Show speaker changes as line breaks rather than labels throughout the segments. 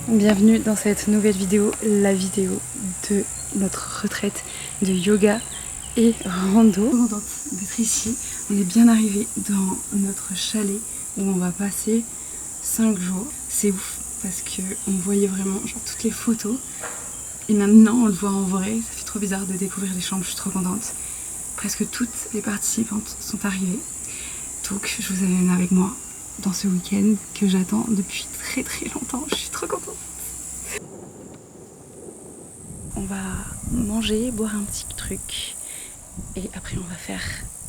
Bienvenue dans cette nouvelle vidéo, la vidéo de notre retraite de yoga et rando. Contente d'être ici, on est bien arrivé dans notre chalet où on va passer 5 jours. C'est ouf parce qu'on voyait vraiment genre, toutes les photos et maintenant on le voit en vrai, ça fait trop bizarre de découvrir les chambres, je suis trop contente. Presque toutes les participantes sont arrivées, donc je vous amène avec moi dans ce week-end que j'attends depuis très longtemps, je suis trop contente. On va manger, boire un petit truc et après on va faire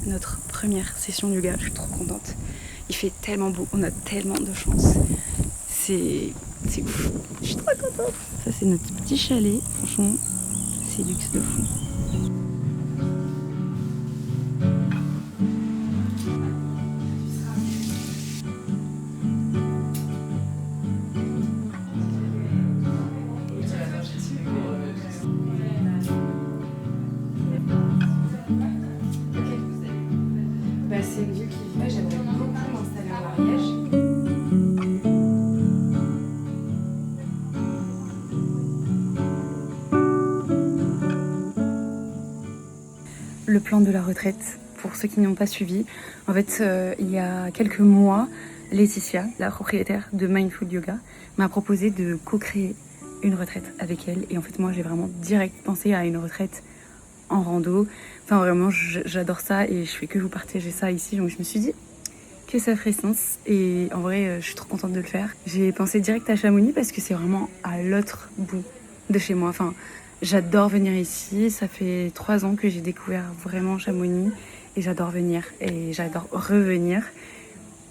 notre première session de yoga, je suis trop contente. Il fait tellement beau, on a tellement de chance, c'est ouf, je suis trop contente. Ça c'est notre petit chalet, franchement c'est luxe de fou. C'est une vue qui fait, j'aimerais beaucoup m'installer en Ariège. Le plan de la retraite, pour ceux qui n'ont pas suivi, en fait, il y a quelques mois, Laetitia, la propriétaire de Mindful Yoga, m'a proposé de co-créer une retraite avec elle. Et en fait, moi, j'ai vraiment direct pensé à une retraite en rando. Enfin, vraiment, j'adore ça et je fais que vous partager ça ici. Donc, je me suis dit que ça ferait sens. Et en vrai, je suis trop contente de le faire. J'ai pensé direct à Chamonix parce que c'est vraiment à l'autre bout de chez moi. Enfin, j'adore venir ici. Ça fait 3 ans que j'ai découvert vraiment Chamonix et j'adore venir et j'adore revenir.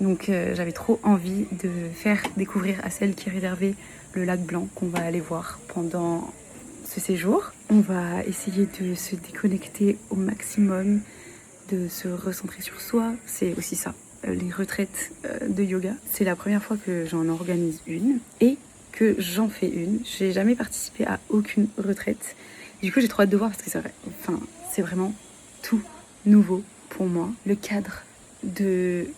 Donc, j'avais trop envie de faire découvrir à celle qui réservait le lac Blanc qu'on va aller voir pendant ce séjour. On va essayer de se déconnecter au maximum, de se recentrer sur soi. C'est aussi ça, les retraites de yoga. C'est la première fois que j'en organise une et que j'en fais une. J'ai jamais participé à aucune retraite. Du coup, j'ai trop hâte de voir parce que c'est vrai, enfin, c'est vraiment tout nouveau pour moi. Le cadre de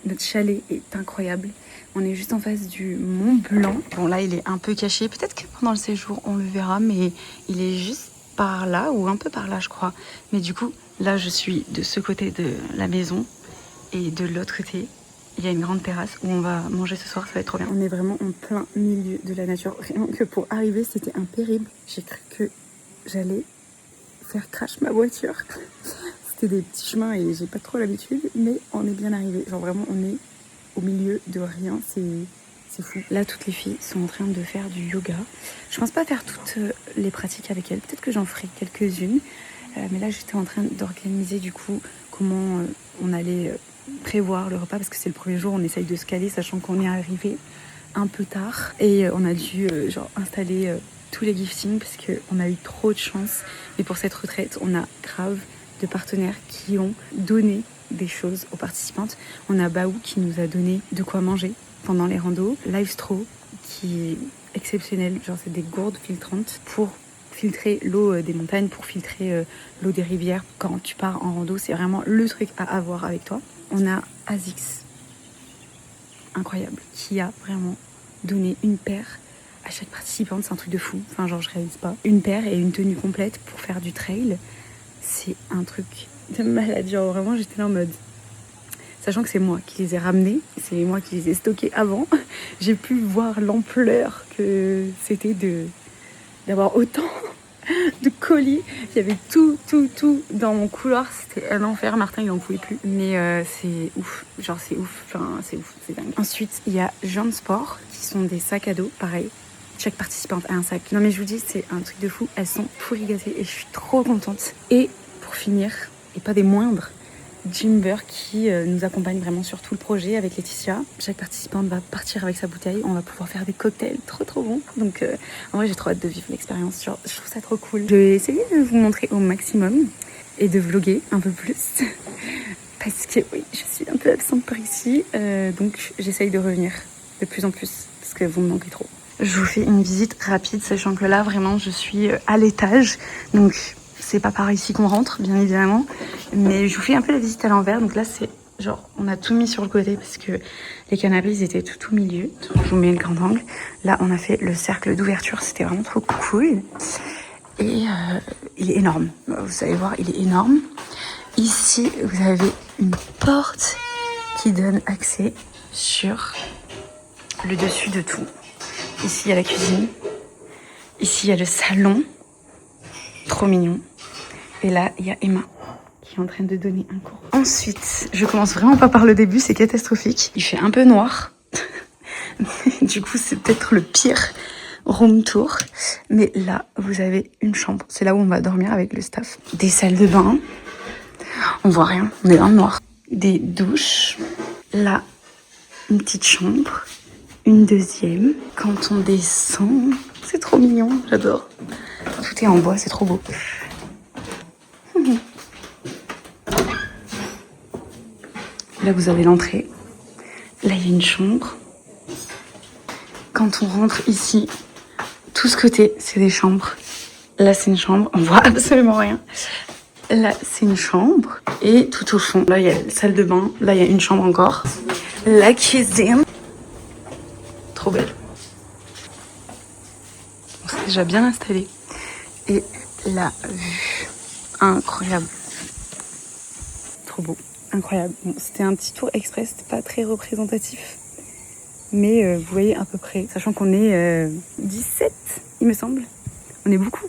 notre chalet est incroyable. On est juste en face du Mont Blanc. Bon, là, il est un peu caché. Peut-être que pendant le séjour, on le verra, mais il est juste par là ou un peu par là, je crois. Mais du coup, là, je suis de ce côté de la maison et de l'autre côté, il y a une grande terrasse où on va manger ce soir. Ça va être trop bien. On est vraiment en plein milieu de la nature. Rien que pour arriver, c'était un périple. J'ai cru que j'allais faire crash ma voiture. C'était des petits chemins et j'ai pas trop l'habitude, mais on est bien arrivé. Genre vraiment, on est au milieu de rien, c'est fou. Là, toutes les filles sont en train de faire du yoga. Je pense pas faire toutes les pratiques avec elles. Peut-être que j'en ferai quelques-unes. Mais là, j'étais en train d'organiser du coup comment on allait prévoir le repas parce que c'est le premier jour. On essaye de se caler, sachant qu'on est arrivé un peu tard et on a dû genre installer tous les giftings parce qu'on a eu trop de chance. Et pour cette retraite, on a grave de partenaires qui ont donné des choses aux participantes. On a Baou qui nous a donné de quoi manger pendant les randos. Livestraw qui est exceptionnel, genre c'est des gourdes filtrantes pour filtrer l'eau des montagnes, pour filtrer l'eau des rivières. Quand tu pars en rando, c'est vraiment le truc à avoir avec toi. On a Azix, incroyable, qui a vraiment donné une paire à chaque participante, c'est un truc de fou. Enfin genre je réalise pas. Une paire et une tenue complète pour faire du trail. C'est un truc de malade, genre vraiment j'étais là en mode, sachant que c'est moi qui les ai ramenés, c'est moi qui les ai stockés avant, j'ai pu voir l'ampleur que c'était d'avoir autant de colis. Il y avait tout dans mon couloir, c'était un enfer. Martin il en pouvait plus, mais c'est ouf, genre c'est ouf, enfin c'est ouf, c'est dingue. Ensuite il y a Jean Sport qui sont des sacs à dos, pareil. Chaque participante a un sac. Non mais je vous dis, c'est un truc de fou. Elles sont pourri gâtées et je suis trop contente. Et pour finir, et pas des moindres, Jimber qui nous accompagne vraiment sur tout le projet avec Laetitia. Chaque participante va partir avec sa bouteille. On va pouvoir faire des cocktails trop bons. Donc en vrai j'ai trop hâte de vivre l'expérience. Genre, je trouve ça trop cool. Je vais essayer de vous montrer au maximum et de vlogger un peu plus. Parce que oui, je suis un peu absente par ici. Donc j'essaye de revenir de plus en plus. Parce que vous me manquez trop. Je vous fais une visite rapide, sachant que là vraiment je suis à l'étage. Donc c'est pas par ici qu'on rentre, bien évidemment. Mais je vous fais un peu la visite à l'envers. Donc là c'est genre, on a tout mis sur le côté parce que les canapés ils étaient tout au milieu. Je vous mets le grand angle. Là on a fait le cercle d'ouverture, c'était vraiment trop cool. Et il est énorme. Vous allez voir, il est énorme. Ici vous avez une porte qui donne accès sur le dessus de tout. Ici il y a la cuisine. Ici il y a le salon. Trop mignon. Et là il y a Emma qui est en train de donner un cours. Ensuite, je commence vraiment pas par le début, c'est catastrophique. Il fait un peu noir. Du coup, c'est peut-être le pire room tour. Mais là, vous avez une chambre. C'est là où on va dormir avec le staff. Des salles de bain. On voit rien, on est dans le noir. Des douches. Là, une petite chambre. Une deuxième. Quand on descend, c'est trop mignon, j'adore. Tout est en bois, c'est trop beau. Là, vous avez l'entrée. Là, il y a une chambre. Quand on rentre ici, tout ce côté, c'est des chambres. Là, c'est une chambre. On voit absolument rien. Là, c'est une chambre. Et tout au fond, là, il y a la salle de bain. Là, il y a une chambre encore. La cuisine. Trop belle. On s'est déjà bien installé. Et la vue. Incroyable. Trop beau. Incroyable. Bon, c'était un petit tour express, c'était pas très représentatif. Mais vous voyez à peu près, sachant qu'on est 17, il me semble. On est beaucoup.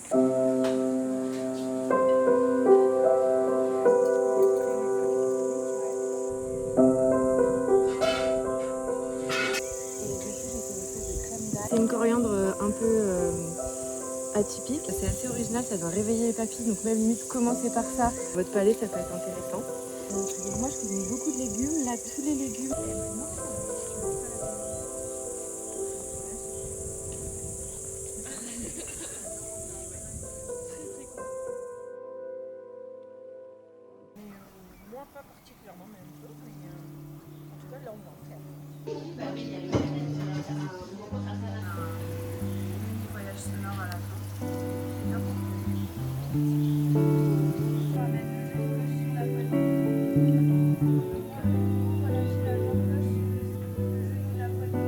C'est une coriandre un peu atypique. C'est assez original, ça doit réveiller les papilles. Donc même limite commencer par ça. Votre palais, ça peut être intéressant. Moi, je cuisine beaucoup de légumes. Là, tous les légumes.
Moi, pas particulièrement même chose, mais en tout cas, là, on va en faire. Voyage sonore à la fin. On va mettre le cloche sur la poignée. Relâcher la jambe gauche sur le genou de la poignée.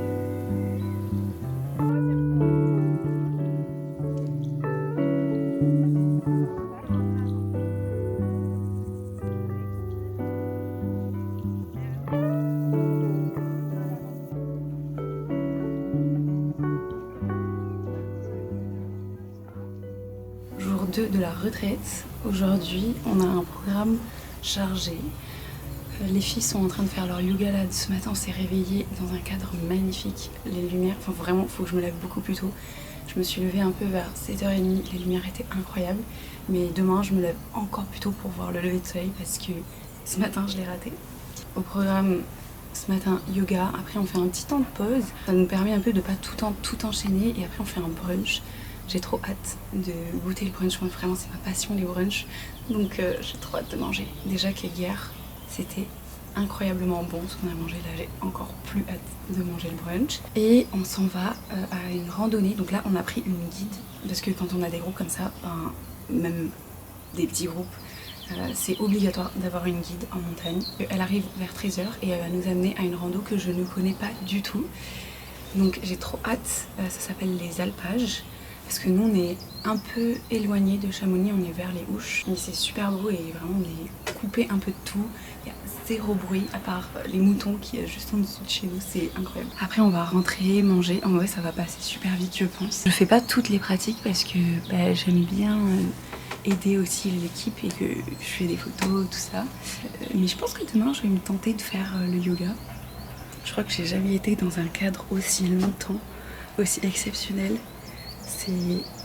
Jour 2 de la retraite. Aujourd'hui, on a un programme chargé. Les filles sont en train de faire leur yoga là. Ce matin, on s'est réveillés dans un cadre magnifique. Les lumières, enfin vraiment, il faut que je me lève beaucoup plus tôt. Je me suis levée un peu vers 7h30. Les lumières étaient incroyables. Mais demain, je me lève encore plus tôt pour voir le lever de soleil parce que ce matin, je l'ai raté. Au programme, ce matin, yoga. Après, on fait un petit temps de pause. Ça nous permet un peu de pas tout enchaîner. Et après, on fait un brunch. J'ai trop hâte de goûter le brunch. Moi, vraiment, c'est ma passion, les brunchs. Donc, j'ai trop hâte de manger. Déjà qu'hier, c'était incroyablement bon ce qu'on a mangé. Là, j'ai encore plus hâte de manger le brunch. Et on s'en va à une randonnée. Donc là, on a pris une guide. Parce que quand on a des groupes comme ça, ben, même des petits groupes, c'est obligatoire d'avoir une guide en montagne. Elle arrive vers 13h et elle va nous amener à une rando que je ne connais pas du tout. Donc j'ai trop hâte. Ça s'appelle les alpages. Parce que nous, on est un peu éloigné de Chamonix, on est vers les Ouches. Mais c'est super beau et vraiment, on est coupé un peu de tout. Il y a zéro bruit, à part les moutons qui est juste en dessous de chez nous, c'est incroyable. Après, on va rentrer, manger. En vrai, ça va passer super vite, je pense. Je fais pas toutes les pratiques parce que j'aime bien aider aussi l'équipe et que je fais des photos, tout ça. Mais je pense que demain, je vais me tenter de faire le yoga. Je crois que j'ai jamais été dans un cadre aussi longtemps, aussi exceptionnel. C'est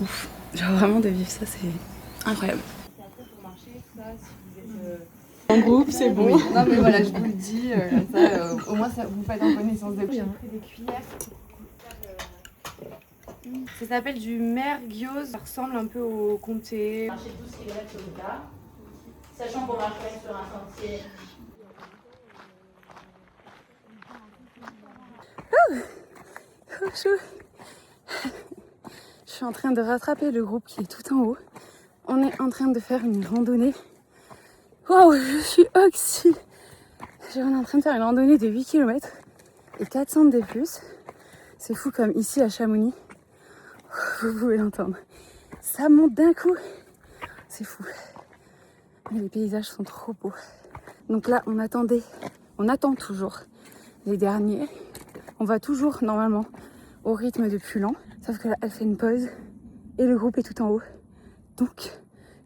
ouf. Genre vraiment de vivre ça, c'est incroyable.
Après, pour marcher, ça, si vous êtes En groupe, c'est bon.
Non mais voilà, je vous le dis, comme ça, au moins ça, vous faites en connaissance de cause. J'ai pris des cuillères. Ça s'appelle du merguiose, ça ressemble un peu au comté.
Marcher 12 km sur le tas, sachant qu'on marche quand même sur un sentier.
Chaud. Je suis en train de rattraper le groupe qui est tout en haut. On est en train de faire une randonnée. Waouh, je suis oxy. On est en train de faire une randonnée de 8 km et 400 de plus. C'est fou comme ici à Chamonix. Vous pouvez l'entendre. Ça monte d'un coup. C'est fou. Mais les paysages sont trop beaux. Donc là, on attend toujours les derniers. On va toujours normalement au rythme de plus lent. Sauf que là, elle fait une pause et le groupe est tout en haut. Donc,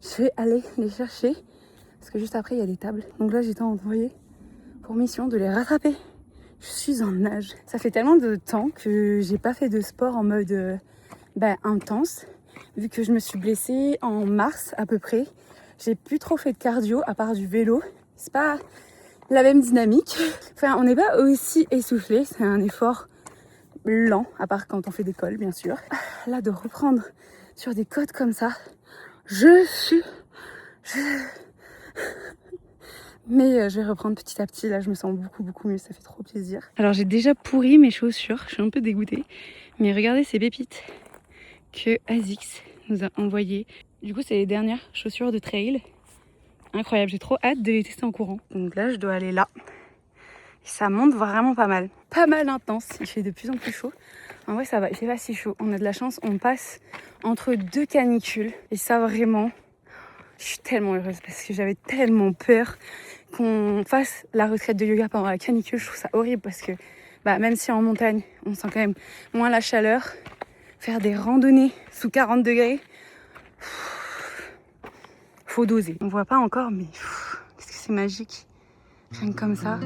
je vais aller les chercher. Parce que juste après, il y a des tables. Donc là, j'étais envoyée pour mission de les rattraper. Je suis en nage. Ça fait tellement de temps que j'ai pas fait de sport en mode intense. Vu que je me suis blessée en mars à peu près. J'ai plus trop fait de cardio à part du vélo. C'est pas la même dynamique. Enfin, on n'est pas aussi essoufflé. C'est un effort lent, à part quand on fait des cols, bien sûr. Là, de reprendre sur des côtes comme ça, Mais je vais reprendre petit à petit. Là, je me sens beaucoup mieux. Ça fait trop plaisir. Alors, j'ai déjà pourri mes chaussures. Je suis un peu dégoûtée. Mais regardez ces pépites que Asics nous a envoyées. Du coup, c'est les dernières chaussures de trail. Incroyable. J'ai trop hâte de les tester en courant. Donc là, je dois aller là. Ça monte vraiment pas mal. Pas mal intense. Il fait de plus en plus chaud. En vrai, ça va. Il fait pas si chaud. On a de la chance. On passe entre deux canicules. Et ça, vraiment, je suis tellement heureuse parce que j'avais tellement peur qu'on fasse la retraite de yoga pendant la canicule. Je trouve ça horrible parce que même si en montagne, on sent quand même moins la chaleur, faire des randonnées sous 40 degrés, faut doser. On voit pas encore, mais qu'est-ce que c'est magique. Rien que comme ça.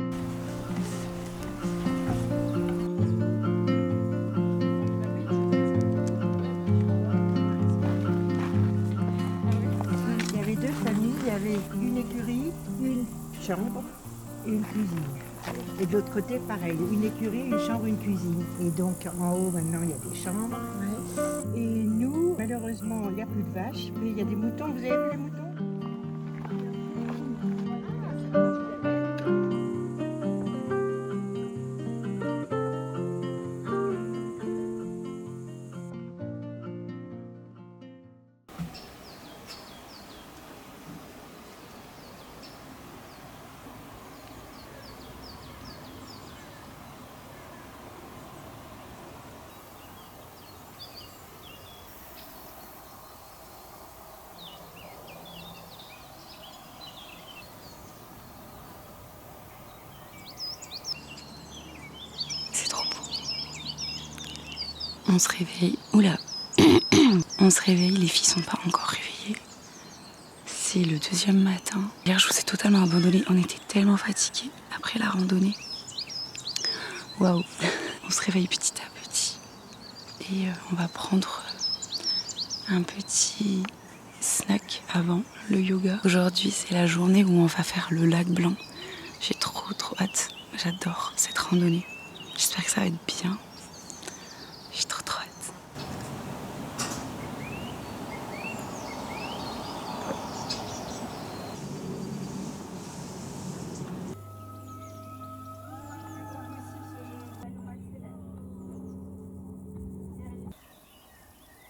Il y avait deux familles, il y avait une écurie, une chambre et une cuisine. Et de l'autre côté, pareil, une écurie, une chambre, une cuisine. Et donc en haut, maintenant, il y a des chambres. Ouais. Et nous, malheureusement, il n'y a plus de vaches, mais il y a des moutons. Vous avez vu les moutons ?
C'est trop beau. On se réveille. Oula. On se réveille, les filles sont pas encore réveillées. C'est le 2e matin. Hier, je vous ai totalement abandonné. On était tellement fatigués après la randonnée. Waouh. On se réveille petit à petit. Et on va prendre un petit snack avant le yoga. Aujourd'hui, c'est la journée où on va faire le lac blanc. J'ai trop hâte. J'adore cette randonnée. J'espère que ça va être bien. J'ai trop hâte.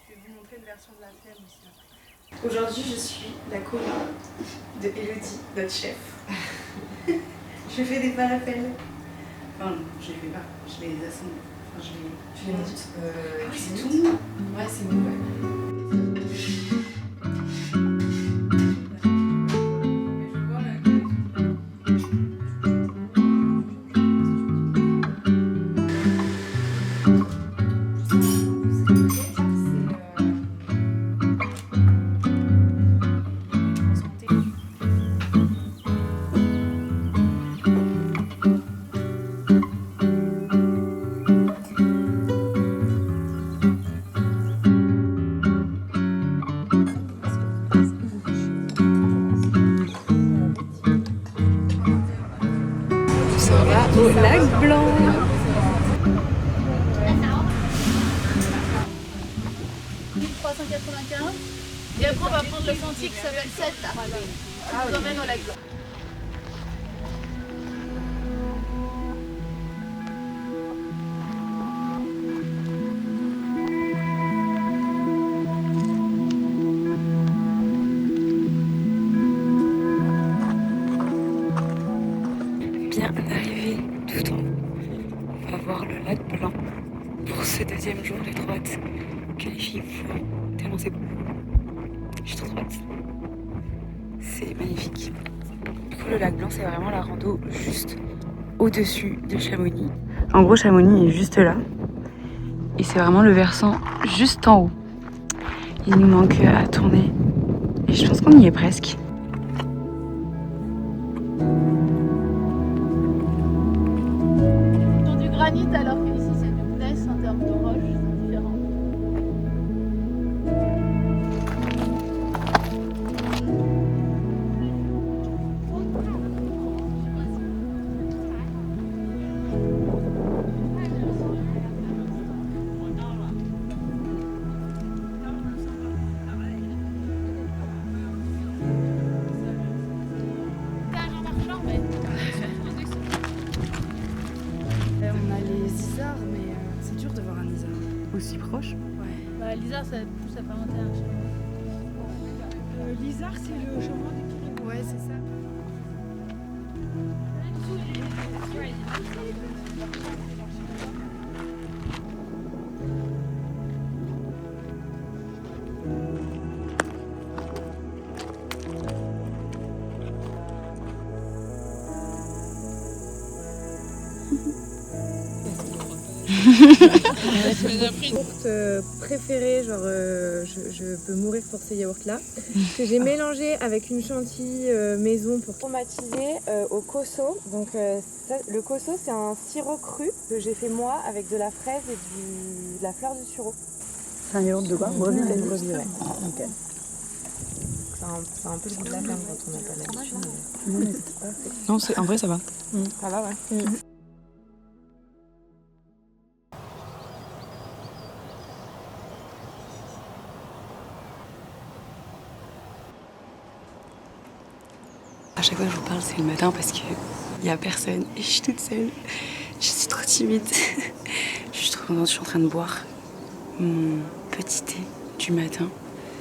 Je vais vous montrer une version de la flemme aussi après.
Aujourd'hui, je suis la copine de Elodie, notre chef. Je fais des falafels. Enfin, non, je les fais pas, je les assemble. Enfin, je les monte. C'est tout mou. Ouais, c'est mou, ouais. au lac Blanc.
Et après, on va prendre le sentier qui s'appelle 7 là. On nous emmène au lac Blanc.
Bien arrivé tout en haut, on va voir le lac Blanc pour ce deuxième jour. J'ai trop hâte que les filles voient tellement c'est beau. J'ai trop hâte. C'est magnifique. Du coup, le lac Blanc, c'est vraiment la rando juste au-dessus de Chamonix. En gros, Chamonix est juste là. Et c'est vraiment le versant juste en haut. Il nous manque à tourner. Et je pense qu'on y est presque.
Sur du granit alors qu'ici c'est du gneiss en termes de roche, c'est différent.
On a les isards, mais c'est dur de voir un isard.
Aussi proche.
Bah, Lisa, ça pousse à pas monter un chemin.
L'isard, c'est le chemin des Pyrénées. Ouais, c'est ça. Yaourt préféré, genre je peux mourir pour ces yaourts là, que j'ai mélangé avec une chantilly maison pour aromatiser au cosso. Donc ça, le cosso c'est un sirop cru que j'ai fait moi avec de la fraise et de la fleur du sureau.
C'est un yaourt de quoi?
Brebis, ouais. Okay. C'est un peu le goût de la ferme quand on n'a pas l'habitude.
Non, en vrai, ça va.
Ça va, ouais.
À chaque fois que je vous parle, c'est le matin parce qu'il n'y a personne et je suis toute seule. Je suis trop timide. Je suis trop contente, je suis en train de boire mon petit thé du matin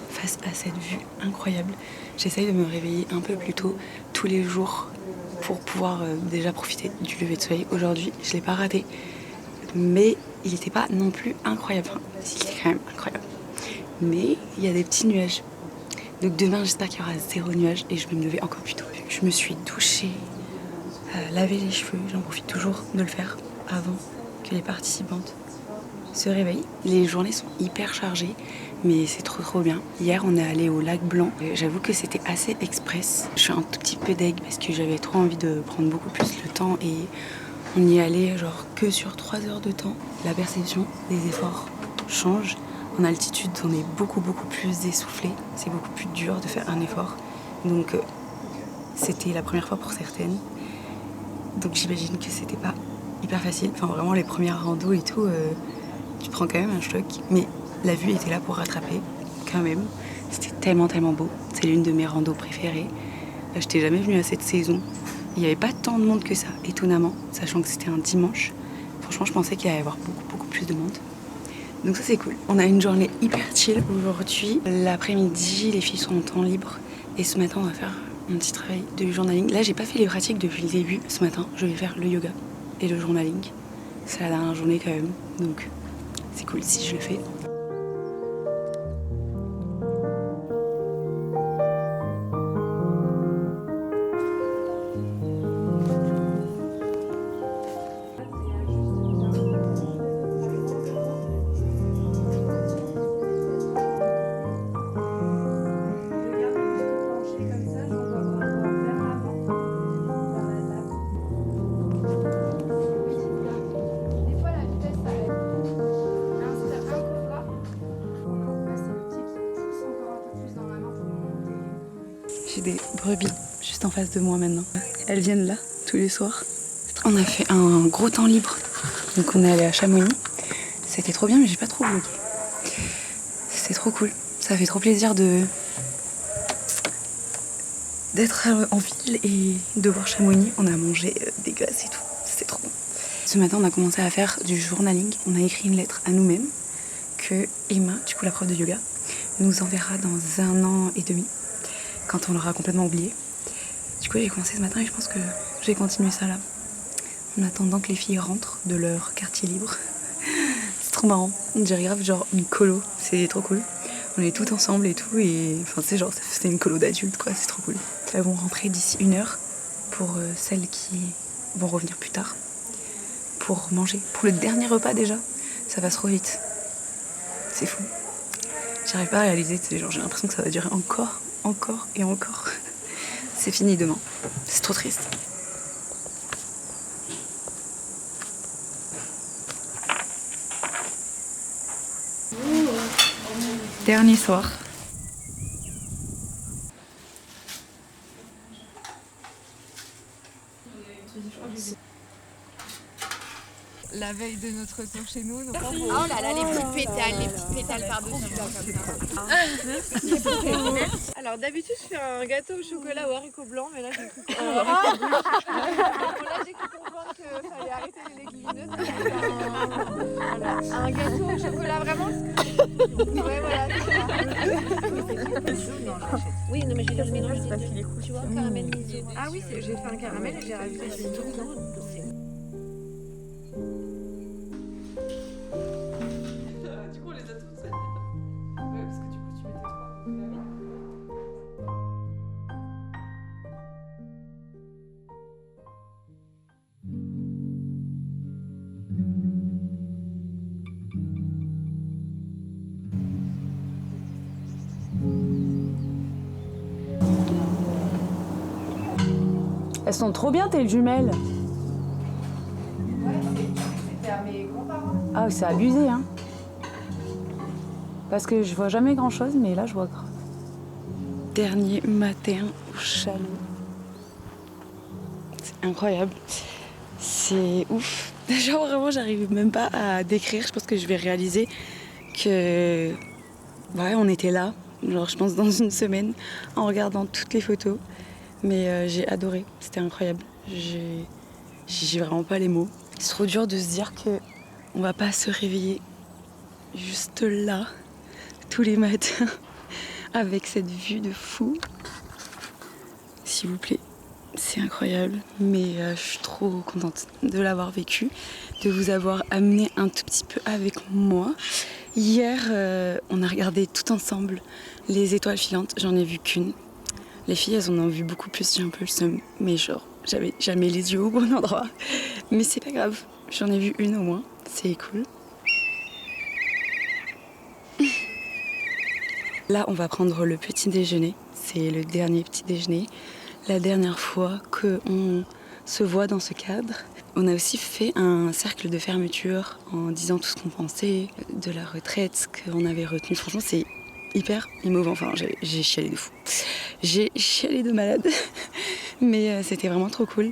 face à cette vue incroyable. J'essaye de me réveiller un peu plus tôt tous les jours pour pouvoir déjà profiter du lever de soleil. Aujourd'hui, je ne l'ai pas raté, mais il n'était pas non plus incroyable. Enfin, il était quand même incroyable. Mais il y a des petits nuages. Donc demain, j'espère qu'il y aura 0 nuage et je vais me lever encore plus tôt. Je me suis douchée, lavé les cheveux. J'en profite toujours de le faire avant que les participantes se réveillent. Les journées sont hyper chargées, mais c'est trop bien. Hier, on est allé au lac Blanc. J'avoue que c'était assez express. Je suis un tout petit peu deg parce que j'avais trop envie de prendre beaucoup plus le temps et on y allait genre que sur 3 heures de temps. La perception des efforts change. En altitude, on est beaucoup plus essoufflé. C'est beaucoup plus dur de faire un effort. Donc, c'était la première fois pour certaines. Donc, j'imagine que c'était pas hyper facile. Enfin, vraiment, les premières randos et tout, tu prends quand même un choc. Mais la vue était là pour rattraper, quand même. C'était tellement beau. C'est l'une de mes randos préférées. J'étais jamais venue à cette saison. Il n'y avait pas tant de monde que ça, étonnamment, sachant que c'était un dimanche. Franchement, je pensais qu'il allait y avoir beaucoup plus de monde. Donc ça c'est cool. On a une journée hyper chill aujourd'hui. L'après-midi, les filles sont en temps libre. Et ce matin, on va faire un petit travail de journaling. Là, j'ai pas fait les pratiques depuis le début. Ce matin, je vais faire le yoga et le journaling. C'est la dernière journée quand même. Donc c'est cool si je le fais. J'ai des brebis juste en face de moi maintenant. Elles viennent là tous les soirs. C'est On a fait un gros temps libre. Donc on est allé à Chamonix. C'était trop bien, mais j'ai pas trop vlogué. C'était trop cool. Ça fait trop plaisir d'être en ville et de voir Chamonix. On a mangé des glaces et tout. C'était trop bon. Ce matin, on a commencé à faire du journaling. On a écrit une lettre à nous-mêmes que Emma, du coup la prof de yoga, nous enverra dans 1 an et demi, quand on l'aura complètement oublié. Du coup, j'ai commencé ce matin et je pense que je vais continuer ça là, en attendant que les filles rentrent de leur quartier libre. C'est trop marrant. On dirait grave genre une colo. C'est trop cool. On est toutes ensemble et tout. Et enfin, c'est genre, c'est une colo d'adultes quoi. C'est trop cool. Elles vont rentrer d'ici 1 heure pour celles qui vont revenir plus tard pour manger. Pour le dernier repas déjà. Ça passe trop vite. C'est fou. J'arrive pas à réaliser. Genre, j'ai l'impression que ça va durer encore et encore. C'est fini demain. C'est trop triste. Dernier soir.
La veille de notre retour chez nous. Donc
Oh là là, les petites pétales par-dessus là comme ça.
Alors d'habitude je fais un gâteau au chocolat ou haricots blancs, mais là j'ai cru comprendre qu'il fallait arrêter les légumineuses. Voilà. Un gâteau au chocolat vraiment. Ouais voilà.
Oui, non mais j'ai le mélange des deux. Tu vois, caramel miso.
Ah oui, j'ai fait un caramel et j'ai rajouté du sucre.
du coup on les a toutes faites. Ouais, parce que du coup tu mettais 3.
Elles sont trop bien tes jumelles.
Ouais, c'était à mes grands-parents.
Ah c'est abusé hein. Parce que je vois jamais grand chose, mais là je vois grave. Dernier matin au chalet. C'est incroyable. C'est ouf. Genre vraiment j'arrive même pas à décrire. Je pense que je vais réaliser que ouais on était là. Genre je pense dans 1 semaine en regardant toutes les photos. Mais j'ai adoré. C'était incroyable. J'ai vraiment pas les mots. C'est trop dur de se dire que on va pas se réveiller juste là tous les matins avec cette vue de fou. S'il vous plaît, c'est incroyable. Mais je suis trop contente de l'avoir vécu, de vous avoir amené un tout petit peu avec moi. Hier, on a regardé tout ensemble les étoiles filantes. J'en ai vu qu'une. Les filles, elles en ont vu beaucoup plus. J'ai un peu le seum. Mais genre, j'avais jamais les yeux au bon endroit. Mais c'est pas grave. J'en ai vu une au moins. C'est cool. Là, on va prendre le petit déjeuner. C'est le dernier petit déjeuner. La dernière fois qu'on se voit dans ce cadre. On a aussi fait un cercle de fermeture en disant tout ce qu'on pensait de la retraite, ce qu'on avait retenu. Franchement, c'est hyper émouvant. Enfin, j'ai chialé de fou. J'ai chialé de malade. Mais c'était vraiment trop cool.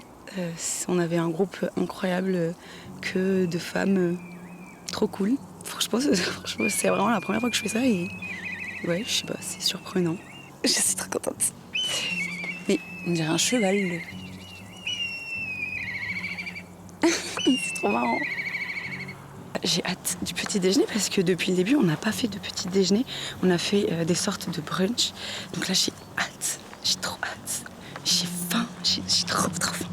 On avait un groupe incroyable que de femmes trop cool. Franchement, c'est vraiment la première fois que je fais ça et ouais, je sais pas, c'est surprenant. Je suis très contente. Mais on dirait un cheval. C'est trop marrant. J'ai hâte du petit déjeuner parce que depuis le début, on n'a pas fait de petit déjeuner. On a fait des sortes de brunch. Donc là, j'ai hâte. J'ai trop hâte. J'ai faim. J'ai trop faim.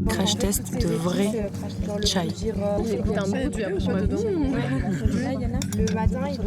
Crash test de vrai chai.
Le matin, il